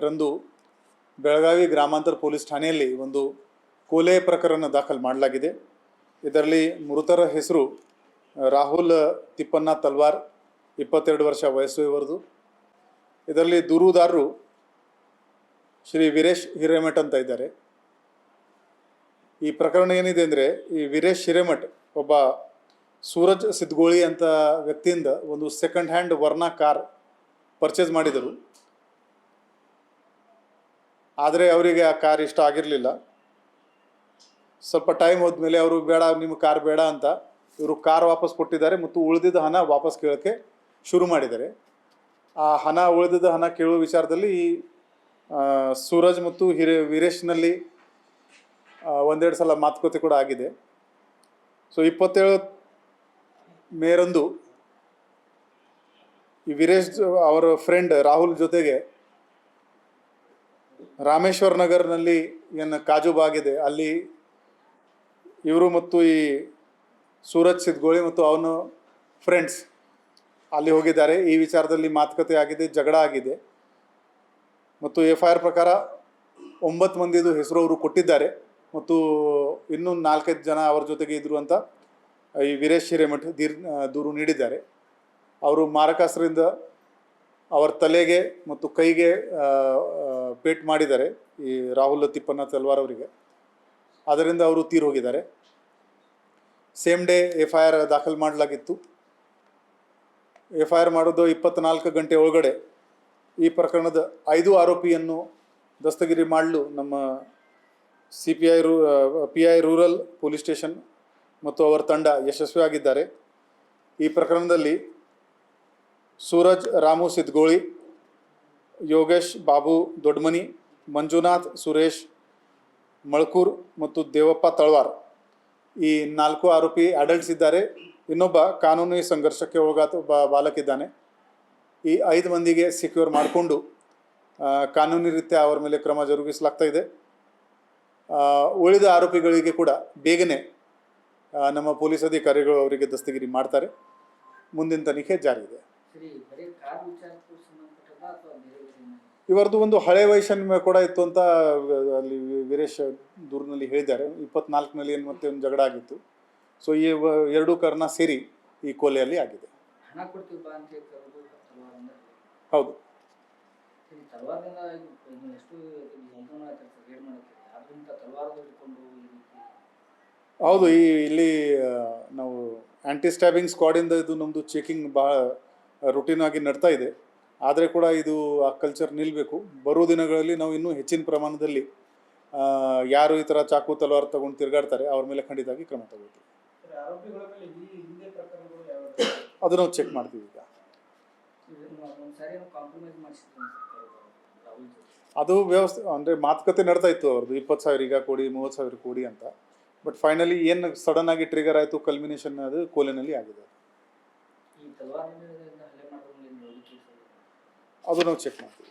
ರಂದು ಬೆಳಗಾವಿ ಗ್ರಾಮಾಂತರ ಪೊಲೀಸ್ ಠಾಣೆಯಲ್ಲಿ ಒಂದು ಕೊಲೆ ಪ್ರಕರಣ ದಾಖಲು ಮಾಡಲಾಗಿದೆ. ಇದರಲ್ಲಿ ಮೃತರ ಹೆಸರು ರಾಹುಲ್ ತಿಪ್ಪಣ್ಣ ತಲ್ವಾರ್, 22 ವರ್ಷ ವಯಸ್ಸು ಇವರದು. ಇದರಲ್ಲಿ ದೂರುದಾರರು ಶ್ರೀ ವೀರೇಶ್ ಹಿರೇಮಠ್ ಅಂತ ಇದ್ದಾರೆ. ಈ ಪ್ರಕರಣ ಏನಿದೆ ಅಂದರೆ, ಈ ವೀರೇಶ್ ಹಿರೇಮಠ್ ಒಬ್ಬ ಸೂರಜ್ ಸಿದ್ಗೋಳಿ ಅಂತ ವ್ಯಕ್ತಿಯಿಂದ ಒಂದು second hand Verna car purchase ಮಾಡಿದರು. ಆದರೆ ಅವರಿಗೆ ಆ ಕಾರ್ ಇಷ್ಟ ಆಗಿರಲಿಲ್ಲ. ಸ್ವಲ್ಪ ಟೈಮ್ ಹೋದ್ಮೇಲೆ ಅವರು ಬೇಡ, ನಿಮ್ಮ ಕಾರ್ ಬೇಡ ಅಂತ ಇವರು ಕಾರ್ ವಾಪಸ್ ಕೊಟ್ಟಿದ್ದಾರೆ ಮತ್ತು ಉಳಿದಿದ್ದ ಹಣ ವಾಪಸ್ ಕೇಳೋಕ್ಕೆ ಶುರು ಮಾಡಿದ್ದಾರೆ. ಆ ಉಳಿದಿದ್ದ ಹಣ ಕೇಳುವ ವಿಚಾರದಲ್ಲಿ ಸೂರಜ್ ಮತ್ತು ವೀರೇಶ್ನಲ್ಲಿ ಒಂದೆರಡು ಸಲ ಮಾತುಕತೆ ಕೂಡ ಆಗಿದೆ. ಸೊ 27 ಮೇರಂದು ಈ ವೀರೇಶ್ ಅವರ ಫ್ರೆಂಡ್ ರಾಹುಲ್ ಜೊತೆಗೆ ರಾಮೇಶ್ವರ ನಗರ್ನಲ್ಲಿ ಏನು ಕಾಜು ಬಾಗ್ ಇದೆ, ಅಲ್ಲಿ ಇವರು ಮತ್ತು ಈ ಸೂರಜ್ ಸಿದ್ಗೋಳಿ ಮತ್ತು ಅವನ ಫ್ರೆಂಡ್ಸ್ ಅಲ್ಲಿ ಹೋಗಿದ್ದಾರೆ. ಈ ವಿಚಾರದಲ್ಲಿ ಮಾತುಕತೆ ಆಗಿದೆ, ಜಗಳ ಆಗಿದೆ ಮತ್ತು FIR ಪ್ರಕಾರ 9 ಮಂದಿದು ಹೆಸರು ಅವರು ಕೊಟ್ಟಿದ್ದಾರೆ ಮತ್ತು ಇನ್ನೂ 4-5 ಜನ ಅವರ ಜೊತೆಗೆ ಇದ್ದರು ಅಂತ ಈ ವೀರೇಶ್ ಹಿರೇಮಠ್ ದೂರು ನೀಡಿದ್ದಾರೆ. ಅವರು ಮಾರಕಾಸ್ತ್ರದಿಂದ ಅವರ ತಲೆಗೆ ಮತ್ತು ಕೈಗೆ ಪೇಟ್ ಮಾಡಿದ್ದಾರೆ ಈ ರಾಹುಲ್ ತಿಪ್ಪಣ್ಣ ತಲ್ವಾರ್ ಅವರಿಗೆ. ಅದರಿಂದ ಅವರು ತೀರು ಹೋಗಿದ್ದಾರೆ. ಸೇಮ್ ಡೇ FIR ದಾಖಲು ಮಾಡಲಾಗಿತ್ತು. FIR ಮಾಡೋದು 24 ಗಂಟೆ ಒಳಗಡೆ ಈ ಪ್ರಕರಣದ 5 ಆರೋಪಿಯನ್ನು ದಸ್ತಗಿರಿ ಮಾಡಲು ನಮ್ಮ PI ರೂರಲ್ ಪೊಲೀಸ್ ಸ್ಟೇಷನ್ ಮತ್ತು ಅವರ ತಂಡ ಯಶಸ್ವಿಯಾಗಿದ್ದಾರೆ. ಈ ಪ್ರಕರಣದಲ್ಲಿ ಸೂರಜ್ ರಾಮು ಸಿದ್ಗೋಳಿ, ಯೋಗೇಶ್ ಬಾಬು ದೊಡ್ಡಮನಿ, ಮಂಜುನಾಥ್ ಸುರೇಶ್ ಮಳ್ಕೂರ್ ಮತ್ತು ದೇವಪ್ಪ ತಳವಾರ್ ಈ 4 ಆರೋಪಿ ಅಡಲ್ಟ್ಸ್ ಇದ್ದಾರೆ. ಇನ್ನೊಬ್ಬ ಕಾನೂನು ಸಂಘರ್ಷಕ್ಕೆ ಒಳಗಾದ ಒಬ್ಬ ಬಾಲಕಿದ್ದಾನೆ. ಈ 5 ಮಂದಿಗೆ ಸೆಕ್ಯೂರ್ ಮಾಡಿಕೊಂಡು ಕಾನೂನಿ ರೀತ್ಯ ಅವರ ಮೇಲೆ ಕ್ರಮ ಜರುಗಿಸಲಾಗ್ತಾ ಇದೆ. ಉಳಿದ ಆರೋಪಿಗಳಿಗೆ ಕೂಡ ಬೇಗನೆ ನಮ್ಮ ಪೊಲೀಸ್ ಅಧಿಕಾರಿಗಳು ಅವರಿಗೆ ದಸ್ತಗಿರಿ ಮಾಡ್ತಾರೆ. ಮುಂದಿನ ತನಿಖೆ ಜಾರಿ ಇದೆ. ಇವರದು ಒಂದು ಹಳೆ ವೈಷಮ್ಯ ಕೂಡ ಇತ್ತು ಅಂತ ಅಲ್ಲಿ ವೀರೇಶ್ ದೂರಿನಲ್ಲಿ ಹೇಳಿದ್ದಾರೆ. 24ನಲ್ಲಿ ಏನು ಮತ್ತೆ ಒಂದು ಜಗಳ ಆಗಿತ್ತು. ಸೊ ಈ 2 ಕಾರಣ ಸೇರಿ ಈ ಕೊಲೆಯಲ್ಲಿ ಆಗಿದೆ. ಹೌದು. ಹೌದು, ಇಲ್ಲಿ ನಾವು ಆ್ಯಂಟಿ ಸ್ಟ್ಯಾಬಿಂಗ್ ಸ್ಕ್ವಾಡಿಂದ ಇದು ನಮ್ಮದು ಚೆಕಿಂಗ್ ಭಾಳ ರುಟೀನ್ ಆಗಿ ನಡ್ತಾ ಇದೆ. ಆದರೆ ಕೂಡ ಇದು ಆ ಕಲ್ಚರ್ ನಿಲ್ಲಬೇಕು. ಬರೋ ದಿನಗಳಲ್ಲಿ ನಾವು ಇನ್ನೂ ಹೆಚ್ಚಿನ ಪ್ರಮಾಣದಲ್ಲಿ ಯಾರು ಈ ಥರ ಚಾಕು ತಲವಾರು ತಗೊಂಡು ತಿರುಗಾಡ್ತಾರೆ ಅವ್ರ ಮೇಲೆ ಖಂಡಿತವಾಗಿ ಕ್ರಮ ತಗೋತೀವಿ. ಅದು ನಾವು ಚೆಕ್ ಮಾಡ್ತೀವಿ. ಈಗ ಅದು ವ್ಯವಸ್ಥೆ ಅಂದರೆ ಮಾತುಕತೆ ನಡ್ತಾ ಇತ್ತು ಅವ್ರದ್ದು. 20,000 ಈಗ ಕೊಡಿ, 30,000 ಕೊಡಿ ಅಂತ. ಬಟ್ ಫೈನಲಿ ಏನು ಸಡನ್ ಆಗಿ ಟ್ರಿಗರ್ ಆಯಿತು, ಕಲ್ಮಿನೇಷನ್ ಅದು ಕೋಲಿನಲ್ಲಿ ಆಗಿದೆ. ಅದು ನಾವು ಚೆಕ್ ಮಾಡ್ತೀವಿ.